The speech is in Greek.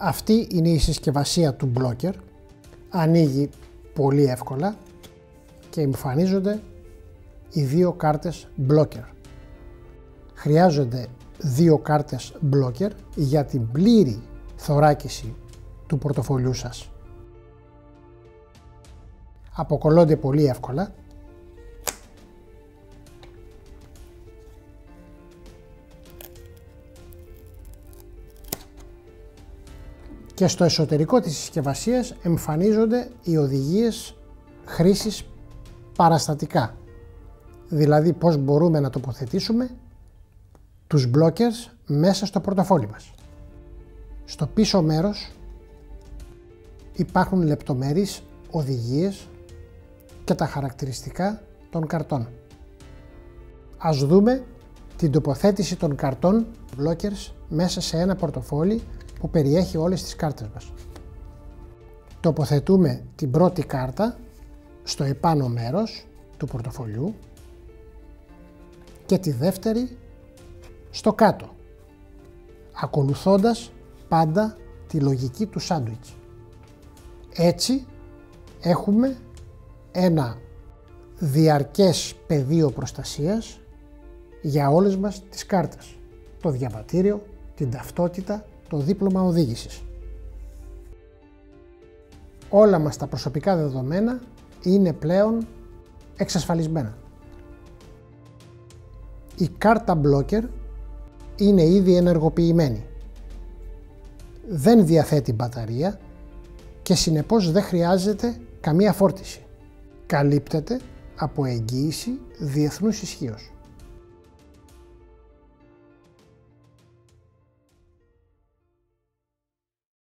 Αυτή είναι η συσκευασία του blocker. Ανοίγει πολύ εύκολα και εμφανίζονται οι δύο κάρτες blocker. Χρειάζονται δύο κάρτες blocker για την πλήρη θωράκιση του πορτοφολιού σας. Αποκολλώνται πολύ εύκολα. Και στο εσωτερικό της συσκευασίας εμφανίζονται οι οδηγίες χρήσης παραστατικά. Δηλαδή πώς μπορούμε να τοποθετήσουμε τους blockers μέσα στο πορτοφόλι μας. Στο πίσω μέρος υπάρχουν λεπτομερείς οδηγίες και τα χαρακτηριστικά των καρτών. Ας δούμε την τοποθέτηση των καρτών blockers μέσα σε ένα πορτοφόλι που περιέχει όλες τις κάρτες μας. Τοποθετούμε την πρώτη κάρτα στο επάνω μέρος του πορτοφολιού και τη δεύτερη στο κάτω, ακολουθώντας πάντα τη λογική του σάντουιτς. Έτσι έχουμε ένα διαρκές πεδίο προστασίας για όλες μας τις κάρτες, το διαβατήριο, την ταυτότητα, το δίπλωμα οδήγησης. Όλα μας τα προσωπικά δεδομένα είναι πλέον εξασφαλισμένα. Η κάρτα blocker είναι ήδη ενεργοποιημένη. Δεν διαθέτει μπαταρία και συνεπώς δεν χρειάζεται καμία φόρτιση. Καλύπτεται από εγγύηση διεθνούς ισχύως.